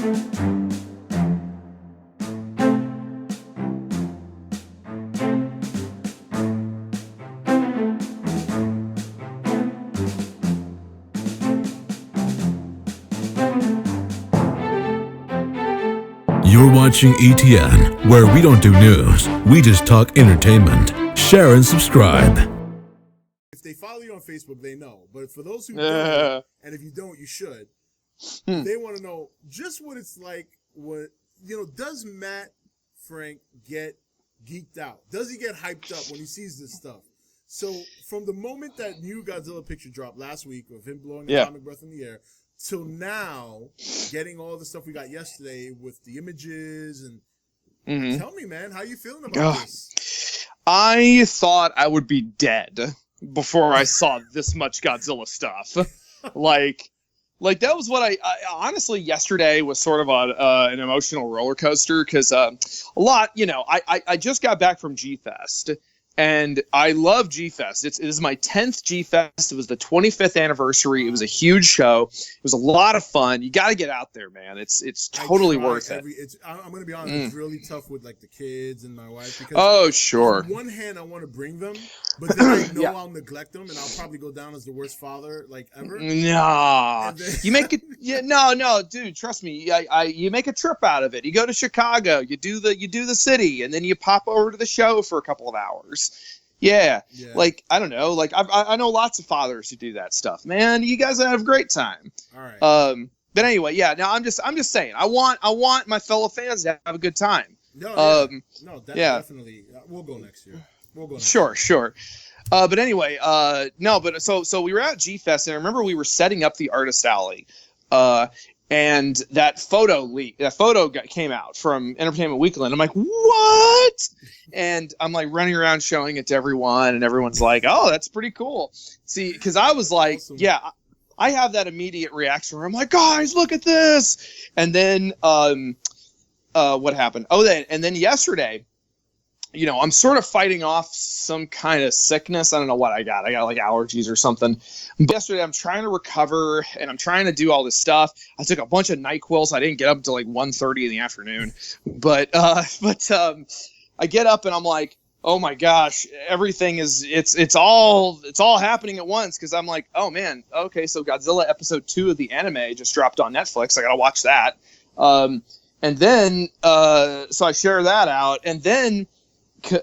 You're watching ETN, where we don't do news, we just talk entertainment. Share and subscribe. If they follow you on Facebook, they know. But for those who don't, and if you don't, you should. They want to know just what it's like. Does Matt Frank get geeked out? Does he get hyped up when he sees this stuff? So from the moment that new Godzilla picture dropped last week of him blowing the atomic breath in the air, till now, getting all the stuff we got yesterday with the images and tell me, man, how you feeling about this? I thought I would be dead before I saw this much Godzilla stuff. like that was what I honestly, yesterday was sort of an emotional roller coaster because a lot, I just got back from G-Fest. And I love G-Fest. It is my 10th G-Fest. It was the 25th anniversary. It was a huge show. It was a lot of fun. You got to get out there, man. It's totally worth it. I'm going to be honest. It's really tough with like the kids and my wife. Because on one hand, I want to bring them, but then I know I'll neglect them and I'll probably go down as the worst father like ever. Nah, you make it. Yeah, no, dude. Trust me. You make a trip out of it. You go to Chicago. You do the city, and then you pop over to the show for a couple of hours. Yeah. Like, I don't know. Like, I know lots of fathers who do that stuff. Man, you guys have a great time. All right. But anyway, now I'm just saying. I want my fellow fans to have a good time. Definitely. We'll go next year. Sure. But anyway, so we were at G-Fest, and I remember we were setting up the artist alley. And that photo came out from Entertainment Weekly, and I'm like, what? And I'm like running around showing it to everyone, and everyone's like, oh, that's pretty cool. See, because I was like, awesome. I have that immediate reaction where I'm like, guys, look at this. And then what happened? And then yesterday, I'm sort of fighting off some kind of sickness. I don't know what I got. I got like allergies or something. But yesterday, I'm trying to recover, and I'm trying to do all this stuff. I took a bunch of NyQuil, so I didn't get up until like 1:30 in the afternoon. But I get up, and I'm like, oh my gosh, everything it's all happening at once. Because I'm like, oh man, okay, so Godzilla episode 2 of the anime just dropped on Netflix. I gotta watch that. And then so I share that out, and then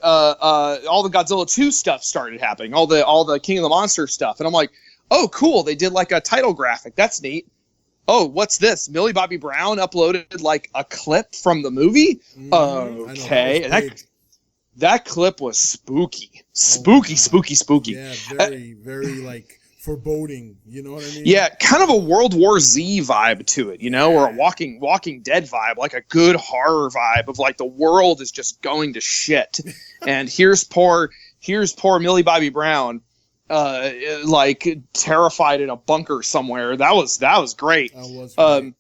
all the Godzilla 2 stuff started happening, all the King of the Monster stuff, and I'm like, oh cool, they did like a title graphic, that's neat. Oh, what's this? Millie Bobby Brown uploaded like a clip from the movie. Okay, and that clip was spooky. Yeah, very like foreboding, you know what I mean? Yeah, kind of a World War Z vibe to it, or a Walking Dead vibe, like a good horror vibe of like the world is just going to shit. And here's poor Millie Bobby Brown, like terrified in a bunker somewhere. That was great. That was great.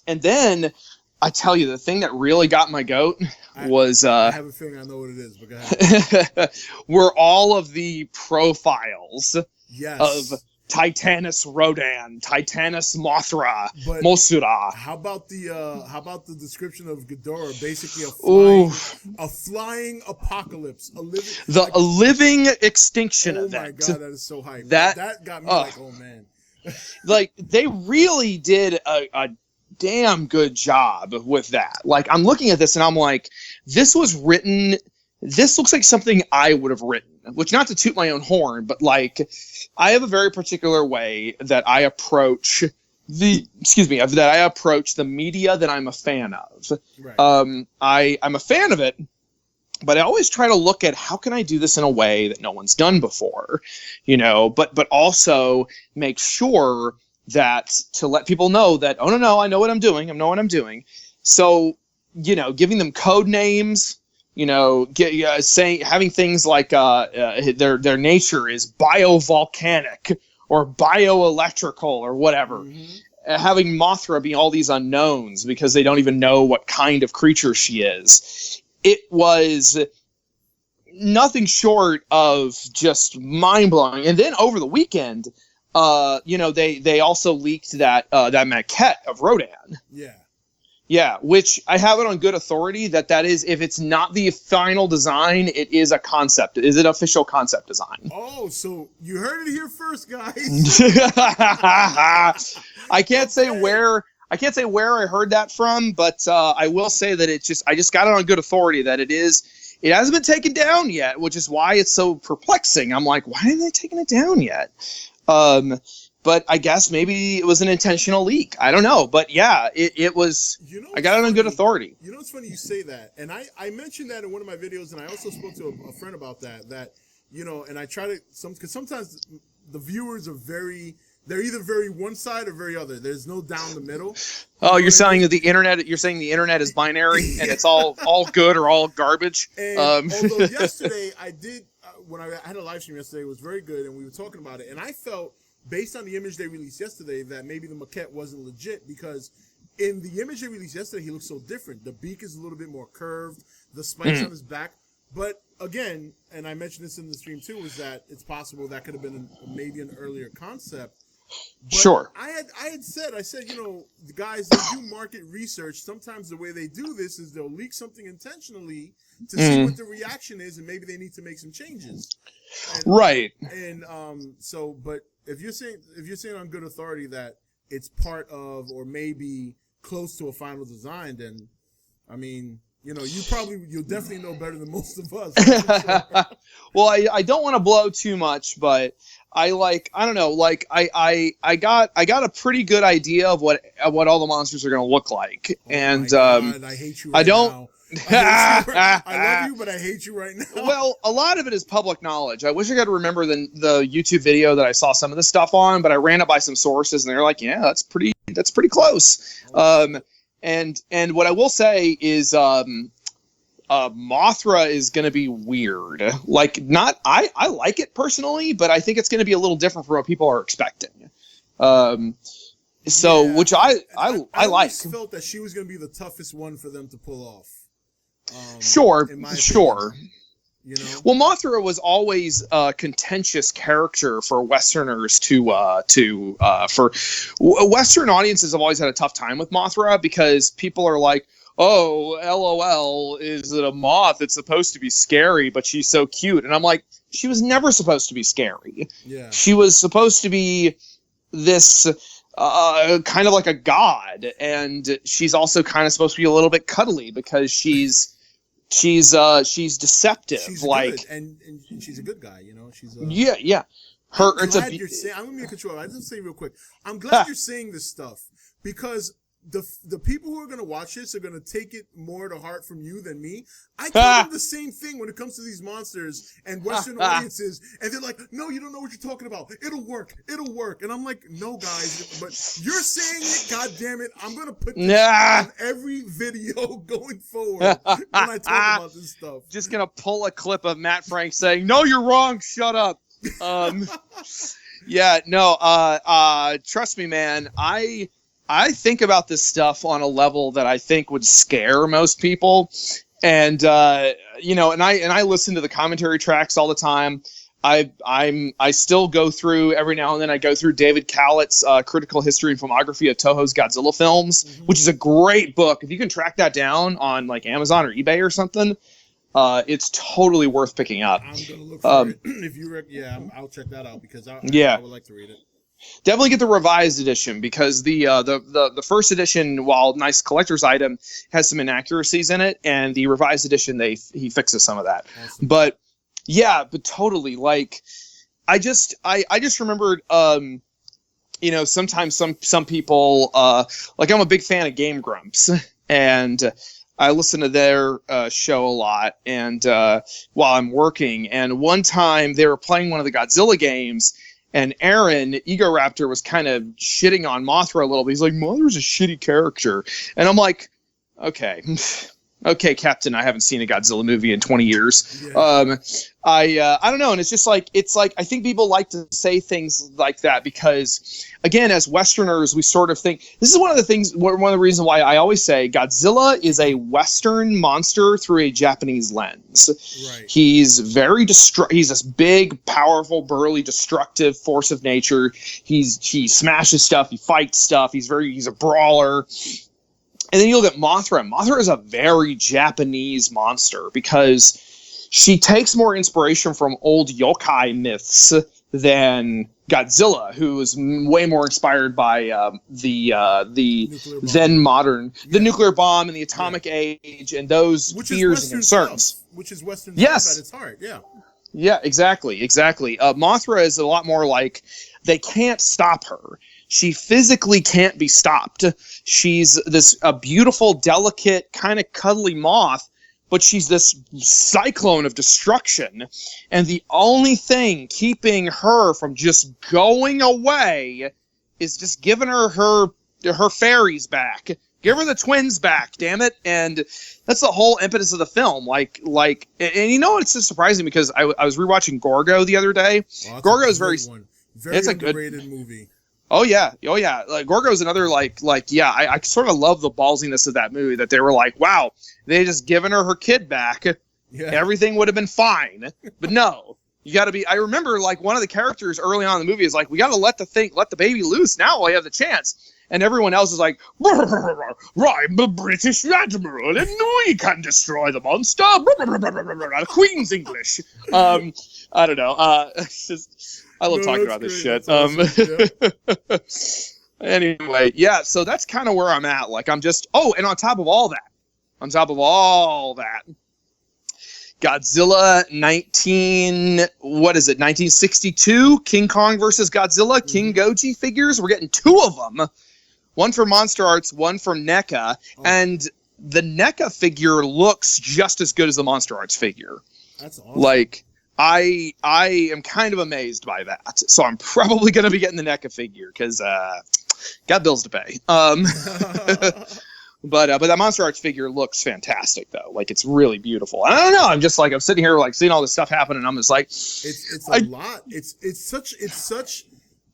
And then I tell you, the thing that really got my goat was I have a feeling I know what it is, but go ahead. Were all of the profiles. Yes. Of Titanus Rodan, Titanus Mothra, but Mosura. How about the description of Ghidorah? Basically, a flying apocalypse, a living extinction event. Oh my god, that is so hype. That got me like, oh man. Like they really did a damn good job with that. Like I'm looking at this and I'm like, this was written. This looks like something I would have written, which not to toot my own horn, but like I have a very particular way that I approach the media that I'm a fan of. Right. I'm a fan of it, but I always try to look at how can I do this in a way that no one's done before, but also make sure that to let people know that, oh no, I know what I'm doing. So, giving them code names, having things like their nature is biovolcanic or bioelectrical or whatever. Mm-hmm. Having Mothra be all these unknowns because they don't even know what kind of creature she is. It was nothing short of just mind-blowing. And then over the weekend, they also leaked that maquette of Rodan. Yeah. Yeah, which I have it on good authority that is, if it's not the final design, it is a concept. It is an official concept design. Oh, so you heard it here first, guys. I can't say where I heard that from, but I will say that I just got it on good authority that it hasn't been taken down yet, which is why it's so perplexing. I'm like, why aren't they taking it down yet? But I guess maybe it was an intentional leak. I don't know. But yeah, it was. I got it on good authority. You know, it's funny you say that. And I mentioned that in one of my videos, and I also spoke to a friend about that, and I try to, because sometimes the viewers are they're either very one side or very other. There's no down the middle. Oh, you're saying the internet is binary and it's all good or all garbage. And although yesterday I did, when I had a live stream yesterday, it was very good, and we were talking about it, and I felt, based on the image they released yesterday, that maybe the maquette wasn't legit, because in the image they released yesterday, he looks so different. The beak is a little bit more curved, the spikes on his back. But again, and I mentioned this in the stream too, is that it's possible that could have been maybe an earlier concept. But sure. I said, the guys that do market research, sometimes the way they do this is they'll leak something intentionally to see what the reaction is, and maybe they need to make some changes. Right. And but if you're saying on good authority that it's part of or maybe close to a final design, then I mean, you'll definitely know better than most of us. Sure. Well, I don't want to blow too much, but I don't know, I got a pretty good idea of what all the monsters are going to look like. Oh and my God, I hate you right now. I love you, but I hate you right now. Well, a lot of it is public knowledge. I wish I could remember the YouTube video that I saw some of this stuff on, but I ran it by some sources, and they're like, "Yeah, that's pretty close." And what I will say is, Mothra is going to be weird. I like it personally, but I think it's going to be a little different from what people are expecting. Which I like. I felt that she was going to be the toughest one for them to pull off. Sure. You know? Well, Mothra was always a contentious character for Westerners for Western audiences have always had a tough time with Mothra, because people are like, oh, LOL, is it a moth? It's supposed to be scary, but she's so cute. And I'm like, she was never supposed to be scary. Yeah. She was supposed to be this kind of like a god, and she's also kind of supposed to be a little bit cuddly, because she's deceptive. She's like good, and she's a good guy, she's yeah. I'm going to be control. I just say real quick, I'm glad you're saying this stuff, because the people who are going to watch this are going to take it more to heart from you than me. I tell them the same thing when it comes to these monsters and Western audiences, and they're like, no, you don't know what you're talking about. It'll work. And I'm like, no, guys, but you're saying it, God damn it. I'm going to put this on every video going forward when I talk about this stuff. Just going to pull a clip of Matt Frank saying, no, you're wrong. Shut up. Yeah, no, trust me, man. I think about this stuff on a level that I think would scare most people. And, and I listen to the commentary tracks all the time. I still go through, every now and then I go through David Callett's Critical History and Filmography of Toho's Godzilla films, which is a great book. If you can track that down on like Amazon or eBay or something, it's totally worth picking up. I'm going to look for it. If you I'll check that out, because I would like to read it. Definitely get the revised edition, because the first edition, while nice collector's item, has some inaccuracies in it, and the revised edition he fixes some of that. Awesome. But totally, like I just remembered sometimes some people like, I'm a big fan of Game Grumps, and I listen to their show a lot, and while I'm working, and one time they were playing one of the Godzilla games. And Aaron, Ego Raptor, was kind of shitting on Mothra a little bit. He's like, Mothra's a shitty character. And I'm like, okay, Captain, I haven't seen a Godzilla movie in 20 years. Yeah. I don't know. And it's just like, I think people like to say things like that because, again, as Westerners, we sort of think, this is one of the reasons why I always say Godzilla is a Western monster through a Japanese lens. Right. He's he's this big, powerful, burly, destructive force of nature. He smashes stuff. He fights stuff. He's a brawler. And then you look at Mothra. Mothra is a very Japanese monster because she takes more inspiration from old yokai myths than Godzilla, who is way more inspired by the then modern, the nuclear bomb and the atomic age and those fears and concerns. Which is Western yes. stuff at its heart, yeah. Yeah, exactly. Mothra is a lot more like they can't stop her. She physically can't be stopped. She's a beautiful, delicate, kind of cuddly moth, but she's this cyclone of destruction. And the only thing keeping her from just going away is just giving her fairies back. Give her the twins back, damn it. And that's the whole impetus of the film. And you know, it's just surprising because I was rewatching Gorgo the other day. Gorgo is very it's underrated a good movie. Oh yeah. Like, Gorgo is another I sort of love the ballsiness of that movie, that they were like, wow, they just given her kid back. Yeah. Everything would have been fine. But no, you got to be. I remember one of the characters early on in the movie is like, we got to let the baby loose now while you have the chance. And everyone else is like, I'm the British Admiral, and we can destroy the monster. Queen's English. I don't know. It's just. I love talking about this shit. Awesome. Yeah. Anyway, yeah, so that's kind of where I'm at. I'm just, and on top of all that, Godzilla 1962, King Kong versus Godzilla, King Goji figures. We're getting 2 of them. One from Monster Arts, one from NECA. And the NECA figure looks just as good as the Monster Arts figure. That's awesome. I am kind of amazed by that. So I'm probably going to be getting the NECA figure because got bills to pay. But that Monster Arts figure looks fantastic, though. It's really beautiful. I don't know. I'm just I'm sitting here seeing all this stuff happen, and I'm just like, it's a lot. It's such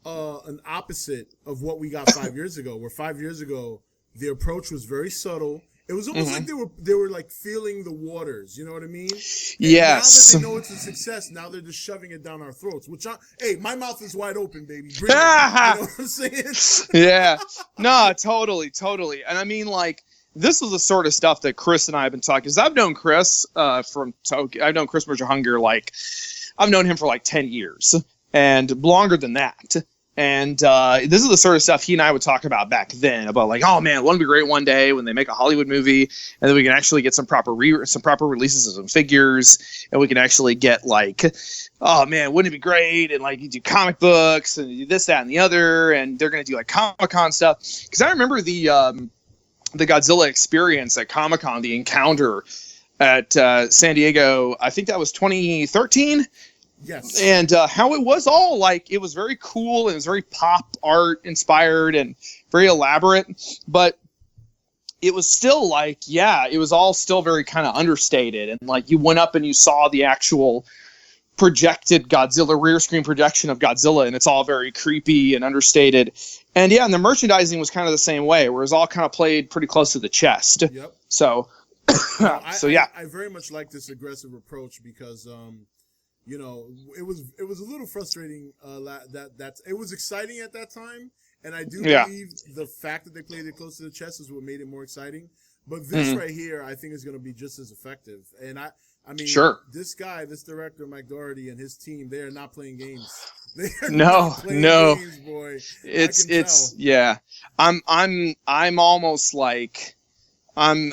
an opposite of what we got 5 years ago. Where 5 years ago the approach was very subtle. It was almost like they were feeling the waters. You know what I mean? And yes. Now that they know it's a success, now they're just shoving it down our throats. My mouth is wide open, baby. Bring it. You know what I'm saying? Yeah. No, totally. And I mean, this is the sort of stuff that Chris and I have been talking. Because I've known Chris from Tokyo. I've known Chris Merger-Hunger, I've known him for 10 years and longer than that. And this is the sort of stuff he and I would talk about back then, about oh man, wouldn't it be great one day when they make a Hollywood movie and then we can actually get some proper releases of some figures, and we can actually get oh man, wouldn't it be great? And you do comic books and you do this, that, and the other, and they're gonna do Comic-Con stuff. Because I remember the Godzilla experience at Comic-Con, the encounter at San Diego. I think that was 2013. Yes. And how it was all it was very cool and it was very pop art inspired and very elaborate, but it was still it was all still very kind of understated. And you went up and you saw the actual projected Godzilla, rear screen projection of Godzilla, and it's all very creepy and understated. And and the merchandising was kind of the same way, where it was all kind of played pretty close to the chest. Yep. So, I very much like this aggressive approach because, it was a little frustrating. It was exciting at that time, and I do believe the fact that they played it close to the chest is what made it more exciting. But this right here, I think, is going to be just as effective. And I mean, this director, Mike Doherty, and his team, they are not playing games. They are not playing games, boy. It's yeah. I'm almost I'm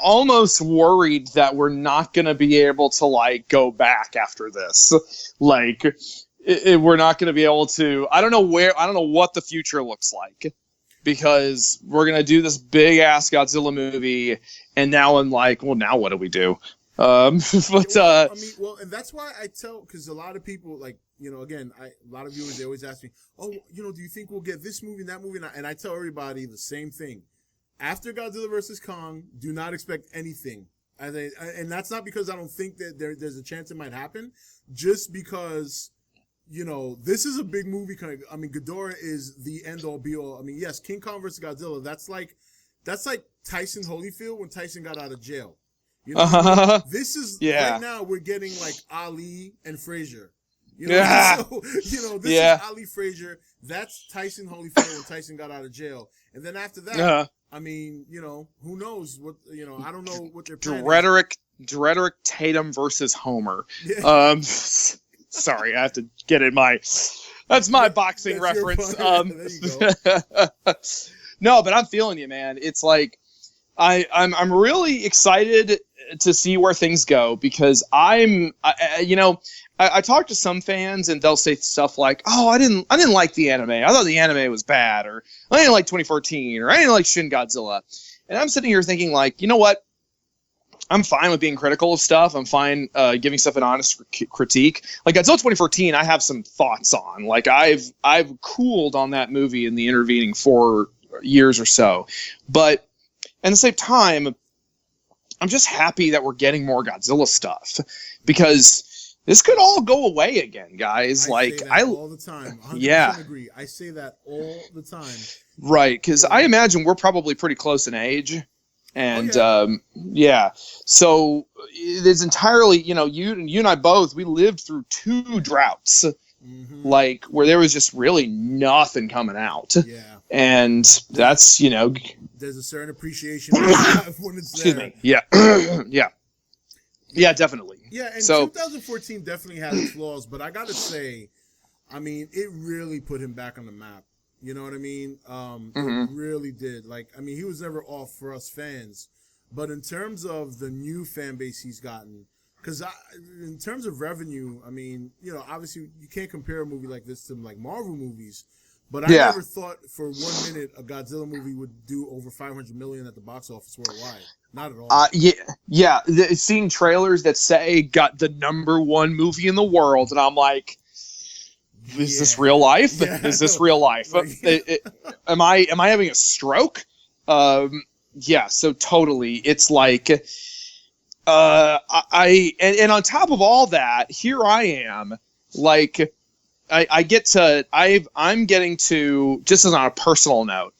almost worried that we're not going to be able to go back after this. We're not going to be able to. I don't know what the future looks like, because we're going to do this big ass Godzilla movie, and now I'm now what do we do? And that's why I tell, because a lot of people again, a lot of viewers, they always ask me, do you think we'll get this movie and that movie? And I tell everybody the same thing. After Godzilla vs. Kong, do not expect anything. And that's not because I don't think that there's a chance it might happen. Just because, this is a big movie. I mean, Ghidorah is the end-all, be-all. I mean, yes, King Kong vs. Godzilla, that's like Tyson Holyfield when Tyson got out of jail. This is, right now, we're getting Ali and Frazier. This is Ali Frazier. That's Tyson Holyfield when Tyson got out of jail. And then after that, I mean, you know, who knows what, you know, I don't know what they're planning. Drederick Tatum versus Homer. Yeah. Sorry, I have to get in my. That's my boxing reference. There you go. No, but I'm feeling you, man. It's like I'm really excited to see where things go because I talk to some fans and they'll say stuff like, "Oh, I didn't like the anime. I thought the anime was bad," or "I didn't like 2014," or "I didn't like Shin Godzilla." And I'm sitting here thinking, like, you know what? I'm fine with being critical of stuff. I'm fine giving stuff an honest critique. Like Godzilla 2014, I have some thoughts on. Like I've cooled on that movie in the intervening 4 years or so, but at the same time, I'm just happy that we're getting more Godzilla stuff because this could all go away again, guys. I say that all the time. 100% agree. I say that all the time. Right, because I imagine we're probably pretty close in age. And so it's entirely, you know, you and I both, we lived through 2 droughts, like where there was just really nothing coming out. Yeah. And that's, you know, there's a certain appreciation when it's excuse there. me. Yeah. Yeah, definitely. Yeah, and so, 2014 definitely had its flaws, but I gotta say, I mean, it really put him back on the map. You know what I mean? It really did. Like, I mean, he was never off for us fans, but in terms of the new fan base he's gotten, because in terms of revenue, I mean, you know, obviously you can't compare a movie like this to like Marvel movies, but I never thought for 1 minute a Godzilla movie would do over 500 million at the box office worldwide. Not at all. Seeing trailers that say got the #1 movie in the world, and I'm like, is this real life? Yeah, is this real life? Am I having a stroke? So totally. It's like, and on top of all that, here I am, like, I'm getting to, just as on a personal note,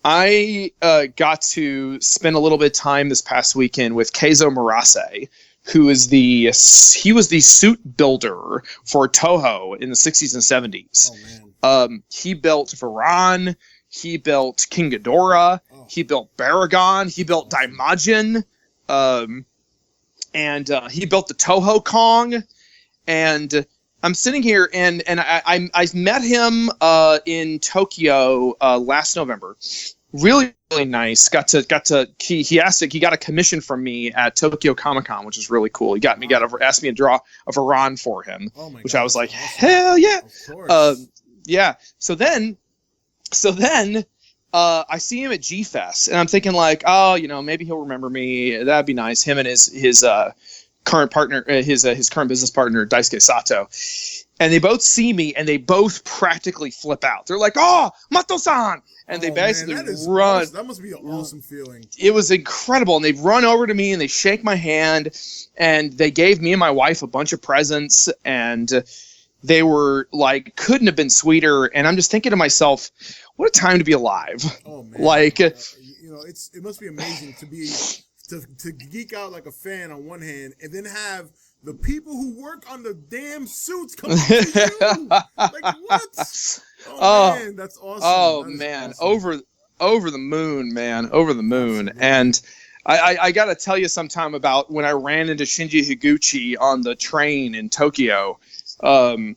I got to spend a little bit of time this past weekend with Keizo Murase, who is he was the suit builder for Toho in the 60s and 70s. Oh, man. He built Varan, he built King Ghidorah, he built Baragon, he built Daimajin, and he built the Toho Kong. And I'm sitting here and I met him in Tokyo last November. Really nice. He got a commission from me at Tokyo Comic-Con, which is really cool. Asked me to draw a Varan for him, which I was like, hell yeah. Of course. So then I see him at G-Fest, and I'm thinking like, oh, you know, maybe he'll remember me. That'd be nice. Him and his current partner, his current business partner, Daisuke Sato. And they both see me, and they both practically flip out. They're like, "Oh, Mato-san!" And they basically run. Awesome. That must be an awesome feeling. It was incredible. And they run over to me, and they shake my hand, and they gave me and my wife a bunch of presents, and they were like, couldn't have been sweeter. And I'm just thinking to myself, what a time to be alive. Oh, man. Like, you know, it must be amazing to geek out like a fan on one hand, and then have the people who work on the damn suits come to you. Like, what? Oh, man, that's awesome. Oh, man. Awesome. Over the moon, man. Over the moon. Absolutely. And I got to tell you sometime about when I ran into Shinji Higuchi on the train in Tokyo. And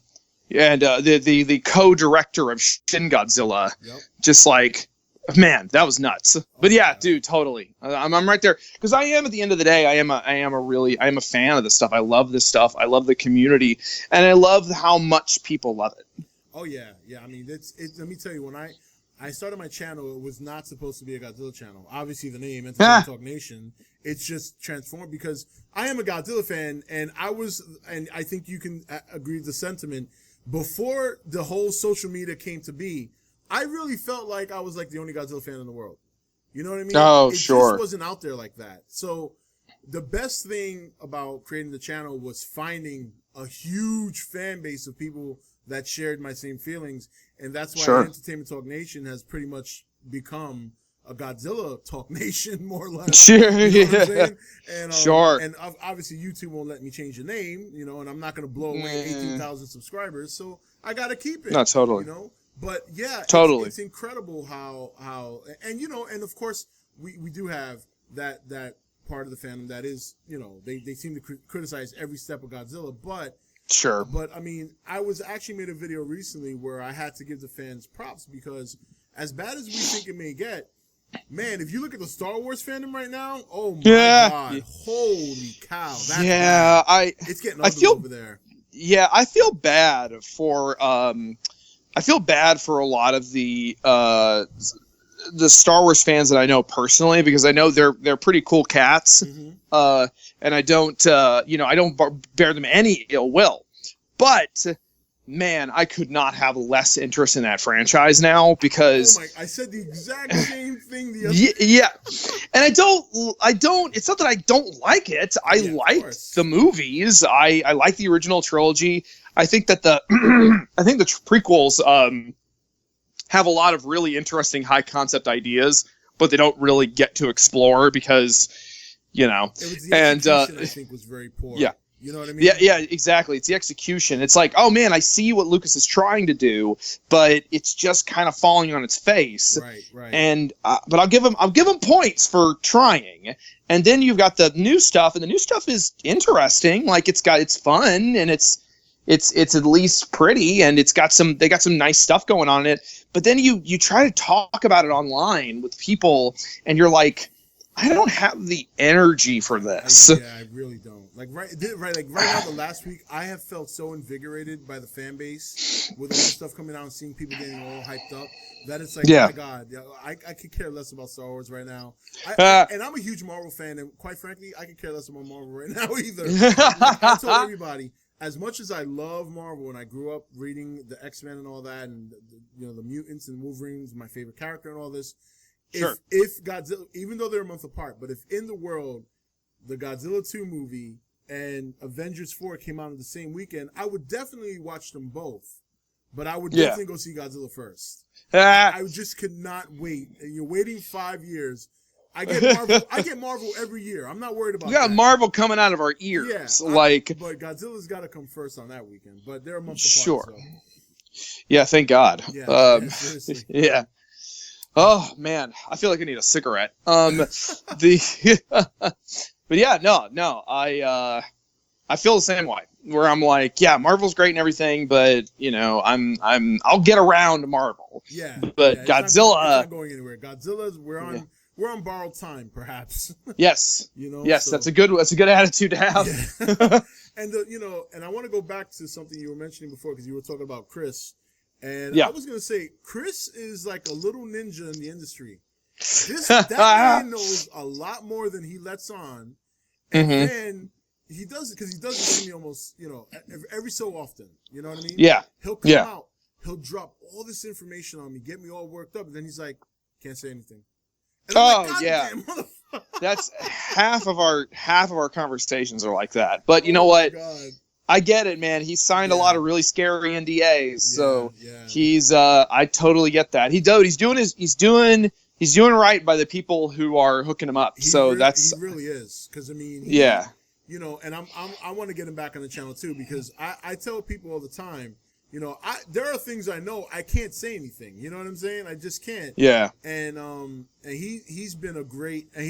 the co-director of Shin Godzilla. Yep. Just like, man, that was nuts. But yeah, dude, totally. I'm right there because I am, at the end of the day, I am a fan of this stuff. I love this stuff. I love the community, and I love how much people love it. Oh yeah. I mean, let me tell you, when I started my channel, it was not supposed to be a Godzilla channel. Obviously, the name Entertainment Talk Nation, it's just transformed because I am a Godzilla fan, and I think you can agree with the sentiment. Before the whole social media came to be, I really felt like I was like the only Godzilla fan in the world. You know what I mean? Oh, it sure. just wasn't out there like that. So the best thing about creating the channel was finding a huge fan base of people that shared my same feelings. And that's why Entertainment Talk Nation has pretty much become a Godzilla Talk Nation, more or less. Sure. You know what I'm saying? And, sure. And obviously YouTube won't let me change the name, you know, and I'm not going to blow away 18,000 subscribers. So I got to keep it. No, totally. You know? But yeah, totally. it's incredible how and and of course we do have that part of the fandom that is, they seem to criticize every step of Godzilla, but sure. But I mean, I was actually made a video recently where I had to give the fans props because as bad as we think it may get, man, if you look at the Star Wars fandom right now, oh my God, holy cow, that's bad. It's getting ugly over there. Yeah, I feel bad for a lot of the Star Wars fans that I know personally, because I know they're pretty cool cats, and I don't I don't bear them any ill will, but man, I could not have less interest in that franchise now because I said the exact same thing the other yeah, and I don't. It's not that I don't like it. I liked the movies. I like the original trilogy. I think that the prequels have a lot of really interesting high concept ideas, but they don't really get to explore because it was the execution, I think, was very poor. Yeah. You know what I mean? Yeah, exactly. It's the execution. It's like, oh man, I see what Lucas is trying to do, but it's just kind of falling on its face. Right. And but I'll give him points for trying. And then you've got the new stuff, and the new stuff is interesting. Like it's fun, and it's at least pretty, and they got some nice stuff going on in it. But then you try to talk about it online with people, and you're like, I don't have the energy for this. I really don't. Like right now, the last week, I have felt so invigorated by the fan base with all the stuff coming out and seeing people getting all hyped up that it's like, oh my God, I could care less about Star Wars right now. And I'm a huge Marvel fan, and quite frankly, I could care less about Marvel right now either. I told everybody, as much as I love Marvel and I grew up reading the X-Men and all that, and the mutants and Wolverine's my favorite character and all this. If Godzilla, even though they're a month apart, but if in the world the Godzilla 2 movie and Avengers 4 came out on the same weekend, I would definitely watch them both. But I would definitely go see Godzilla first. I just could not wait. And you're waiting 5 years. I get Marvel every year. I'm not worried about that. We got Marvel coming out of our ears. Yeah, but Godzilla's got to come first on that weekend. But they're a month apart. Sure. So. Yeah, thank God. Seriously. Yeah. Oh man, I feel like I need a cigarette. But yeah, no, I feel the same way. Where I'm like, yeah, Marvel's great and everything, but I'll get around Marvel. Yeah. But Godzilla, it's not going anywhere. Godzilla's we're on borrowed time, perhaps. Yes. Yes, so. That's a good attitude to have. Yeah. And and I want to go back to something you were mentioning before because you were talking about Chris. And I was going to say, Chris is like a little ninja in the industry. That man knows a lot more than he lets on. And then he does it because he does it to me almost, every so often. You know what I mean? Yeah. He'll come out, he'll drop all this information on me, get me all worked up, and then he's like, can't say anything. And I'm like, damn, that's half of our conversations are like that. But you know what? God. I get it, man. He signed a lot of really scary NDAs, so he's. I totally get that. He's doing right by the people who are hooking him up. He really is, because I mean, and I want to get him back on the channel too, because I tell people all the time, there are things I know I can't say anything. You know what I'm saying? I just can't. Yeah. And he's been a great, and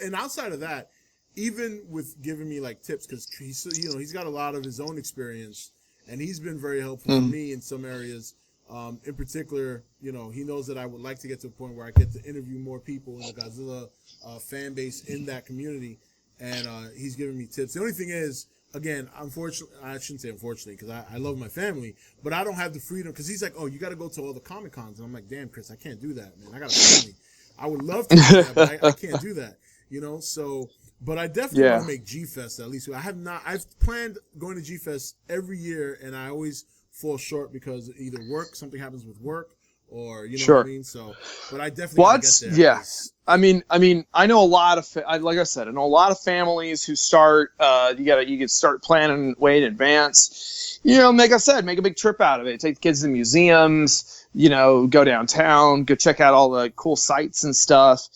and outside of that. Even with giving me like tips, because he's got a lot of his own experience, and he's been very helpful for me in some areas. In particular, he knows that I would like to get to a point where I get to interview more people in the Godzilla fan base in that community, and he's giving me tips. The only thing is, again, unfortunately, I shouldn't say unfortunately, because I love my family, but I don't have the freedom, because he's like, oh, you got to go to all the Comic Cons, and I'm like, damn, Chris, I can't do that, man. I got a family. I would love to do that, but I can't do that, so... But I definitely want to make G-Fest at least. I've planned going to G-Fest every year, and I always fall short because either something happens with work, or what I mean. So, but I definitely want to get there. Yeah. I mean, I know a lot of, like I said, I know a lot of families who start. You can start planning way in advance. Like I said, make a big trip out of it. Take the kids to come go downtown, go check out all the cool sites and stuff.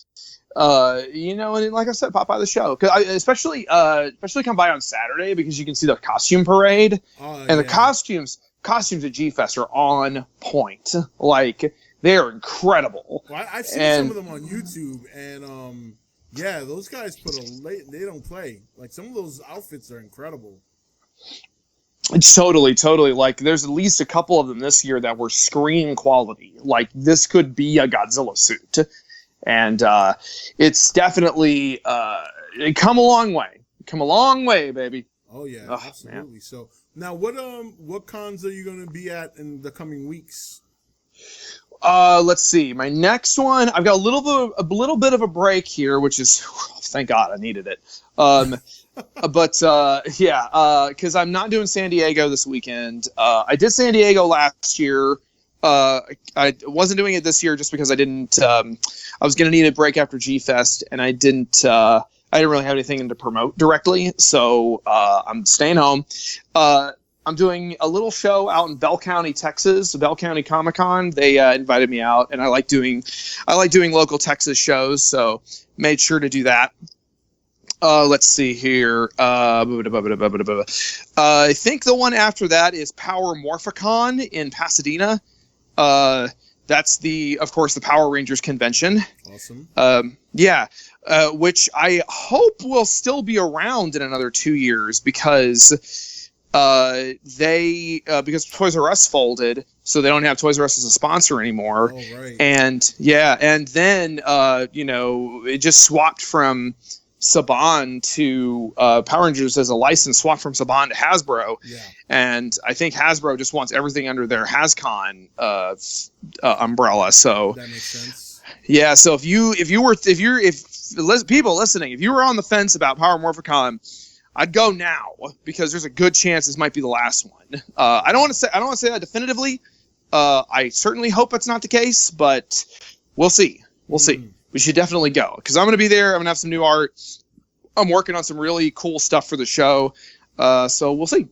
And like I said, pop by the show. Especially come by on Saturday, because you can see the costume parade, and the costumes at G-Fest are on point. Like, they are incredible. Well, I've seen some of them on YouTube, and yeah, those guys they don't play. Like, some of those outfits are incredible. It's totally. Like, there's at least a couple of them this year that were screen quality. Like, this could be a Godzilla suit. And it's definitely come a long way. Come a long way, baby. Oh yeah, absolutely. Man. So now, what cons are you going to be at in the coming weeks? Let's see. My next one, I've got a little bit of a break here, which is, thank God, I needed it. But because I'm not doing San Diego this weekend. I did San Diego last year. I wasn't doing it this year just because I didn't. I was going to need a break after G-Fest, and I didn't really have anything to promote directly, so I'm staying home. I'm doing a little show out in Bell County, Texas, Bell County Comic Con. They invited me out, and I like doing local Texas shows, so made sure to do that. Let's see here. I think the one after that is Power Morphicon in Pasadena. That's of course, the Power Rangers convention. Awesome. Which I hope will still be around in another 2 years because because Toys R Us folded, so they don't have Toys R Us as a sponsor anymore. Oh, right. And then it just swapped from Saban to Power Rangers as a license, swapped from Saban to Hasbro. Yeah. And I think Hasbro just wants everything under their HasCon umbrella. So that makes sense. Yeah, so if people listening, if you were on the fence about Power Morphicon, I'd go now because there's a good chance this might be the last one. I don't want to say that definitively. I certainly hope it's not the case, but we'll see. We'll see. We should definitely go because I'm going to be there. I'm going to have some new art. I'm working on some really cool stuff for the show. So we'll see.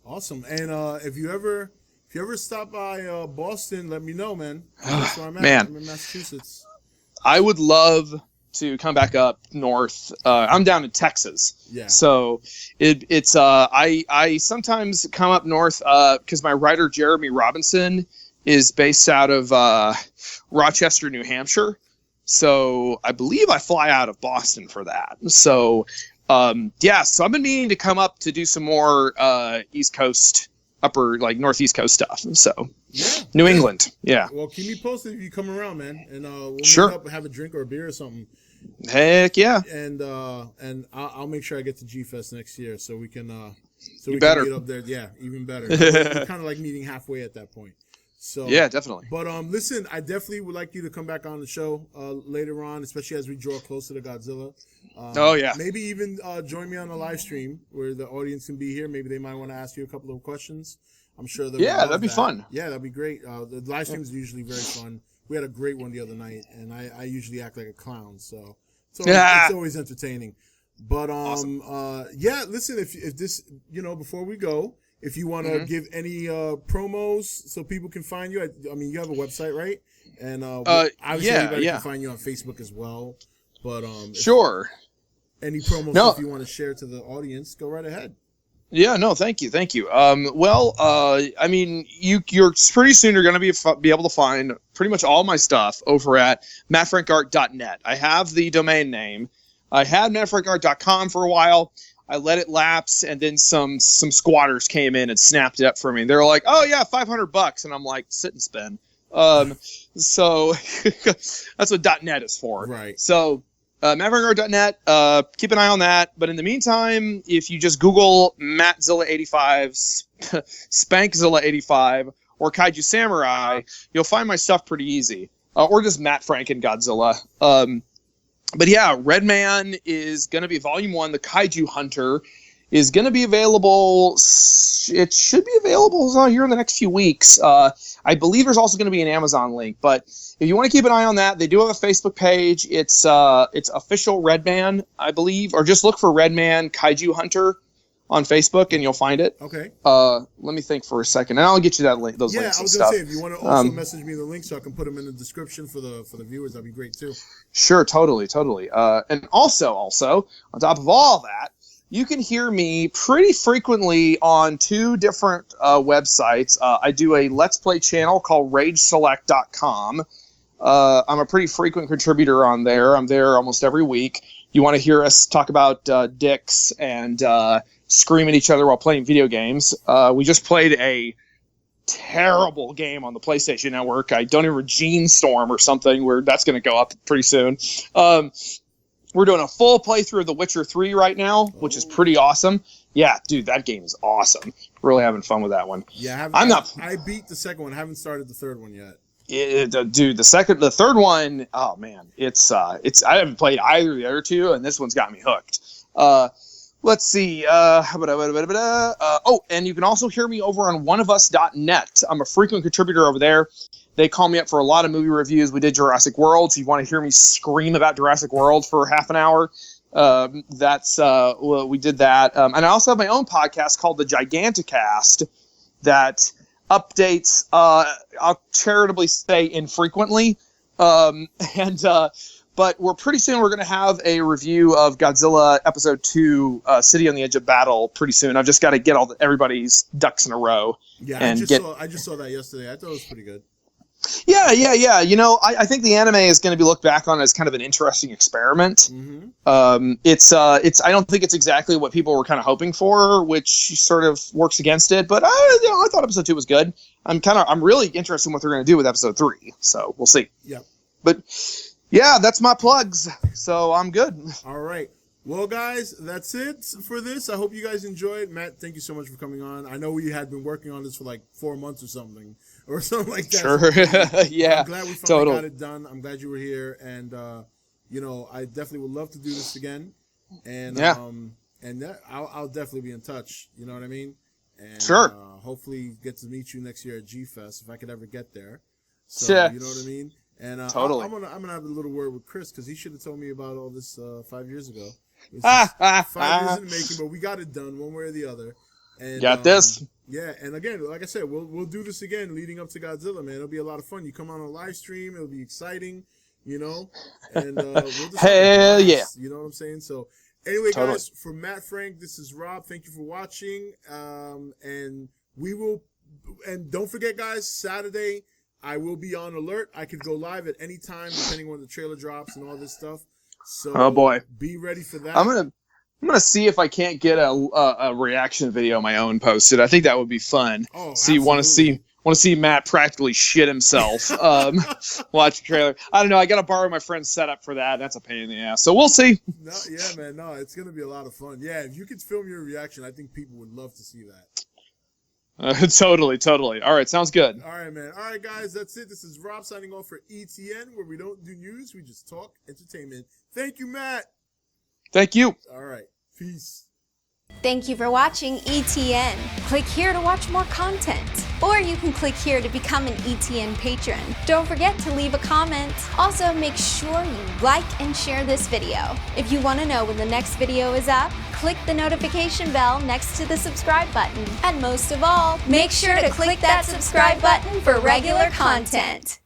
Awesome. And if you ever stop by Boston, let me know, man. That's where I'm at. Man. I'm in Massachusetts. I would love to come back up north. I'm down in Texas. Yeah. So it's I sometimes come up north because my writer Jeremy Robinson is based out of Rochester, New Hampshire. So I believe I fly out of Boston for that. So so I've been meaning to come up to do some more East Coast, Northeast Coast stuff. So New England. Yeah. Well, keep me posted if you come around, man, and we'll meet up and have a drink or a beer or something. Heck yeah. And I'll make sure I get to G-Fest next year so we can can meet up there. Yeah, even better. We're kind of like meeting halfway at that point. So yeah, definitely. But listen, I definitely would like you to come back on the show later on, especially as we draw closer to Godzilla. Maybe even join me on the live stream where the audience can be here. Maybe they might want to ask you a couple of questions. I'm sure they'll that'd be fun. Yeah, that'd be great. The live streams are usually very fun. We had a great one the other night, and I usually act like a clown, so it's always entertaining. But awesome. Listen, if this, before we go, if you want to give any promos so people can find you, I mean, you have a website, right? And obviously everybody can find you on Facebook as well. But sure. Any promos if you want to share to the audience, go right ahead. Yeah, no, thank you. I mean, you're pretty soon you're going to be able to find pretty much all my stuff over at mattfrankart.net. I have the domain name. I had mattfrankart.com for a while. I let it lapse, and then some squatters came in and snapped it up for me. They're like, "Oh yeah, $500," and I'm like, "Sit and spin." So that's what .net is for. Right. So mattfrankart.net. Keep an eye on that. But in the meantime, if you just Google Mattzilla85, Spankzilla85, or Kaiju Samurai, you'll find my stuff pretty easy. Or just Matt Frank and Godzilla. But yeah, Redman is going to be Volume 1. The Kaiju Hunter is going to be available. It should be available here in the next few weeks. I believe there's also going to be an Amazon link. But if you want to keep an eye on that, they do have a Facebook page. It's official Redman, I believe. Or just look for Redman Kaiju Hunter on Facebook, and you'll find it. Okay. Let me think for a second, and I'll get you that link. Those links. Yeah, I was going to say if you want to also message me the link so I can put them in the description for the viewers, that'd be great too. Sure, totally. And also on top of all that, you can hear me pretty frequently on 2 different websites. I do a Let's Play channel called RageSelect.com. I'm a pretty frequent contributor on there. I'm there almost every week. You want to hear us talk about dicks and scream at each other while playing video games. We just played a terrible game on the PlayStation Network. I don't even Gene Storm or something, where that's going to go up pretty soon. We're doing a full playthrough of The Witcher 3 right now, which is pretty awesome. Yeah, dude, that game is awesome. Really having fun with that one. Yeah, I beat the second one. I haven't started the third one yet. Dude, the third one, oh man, it's I haven't played either of the other 2, and this one's got me hooked. Let's see. Oh, and you can also hear me over on oneofus.net. I'm a frequent contributor over there. They call me up for a lot of movie reviews. We did Jurassic World, so you want to hear me scream about Jurassic World for half an hour. We did that. And I also have my own podcast called The Giganticast that updates, I'll charitably say infrequently. But we're pretty soon we're going to have a review of Godzilla Episode 2, City on the Edge of Battle pretty soon. I've just got to get everybody's ducks in a row. Yeah, I just saw that yesterday. I thought it was pretty good. Yeah. You know, I think the anime is going to be looked back on as kind of an interesting experiment. Mm-hmm. I don't think it's exactly what people were kind of hoping for, which sort of works against it. But I thought Episode 2 was good. I'm really interested in what they're going to do with Episode 3. So we'll see. Yeah. But yeah, that's my plugs. So I'm good. All right. Well, guys, that's it for this. I hope you guys enjoyed. Matt, thank you so much for coming on. I know we had been working on this for like 4 months or something like that. Sure. Yeah. I'm glad we finally got it done. I'm glad you were here. And, I definitely would love to do this again. And, I'll definitely be in touch. You know what I mean? And, sure. Hopefully get to meet you next year at G-Fest if I could ever get there. So, yeah. You know what I mean? And totally. I'm gonna have a little word with Chris because he should have told me about all this 5 years ago. 5 years in the making, but we got it done one way or the other. And got this. Yeah, and again, like I said, we'll do this again leading up to Godzilla, man. It'll be a lot of fun. You come on a live stream, it'll be exciting, and we'll just hell yeah, you know what I'm saying? So anyway, guys, for Matt Frank, this is Rob. Thank you for watching, and don't forget, guys, Saturday I will be on alert. I could go live at any time, depending on when the trailer drops and all this stuff. So, oh boy, be ready for that. I'm gonna see if I can't get a reaction video of my own posted. I think that would be fun. Oh, want to see Matt practically shit himself. Watch the trailer. I don't know. I gotta borrow my friend's setup for that. That's a pain in the ass. So we'll see. No, yeah, man. No, it's gonna be a lot of fun. Yeah, if you could film your reaction, I think people would love to see that. Totally. All right, sounds good. All right, man. All right, guys, that's it. This is Rob signing off for ETN, where we don't do news, we just talk entertainment. Thank you, Matt. Thank you. All right, peace. Thank you for watching ETN. Click here to watch more content. Or you can click here to become an ETN patron. Don't forget to leave a comment. Also, make sure you like and share this video. If you want to know when the next video is up, click the notification bell next to the subscribe button. And most of all, make sure to click that subscribe button for regular content.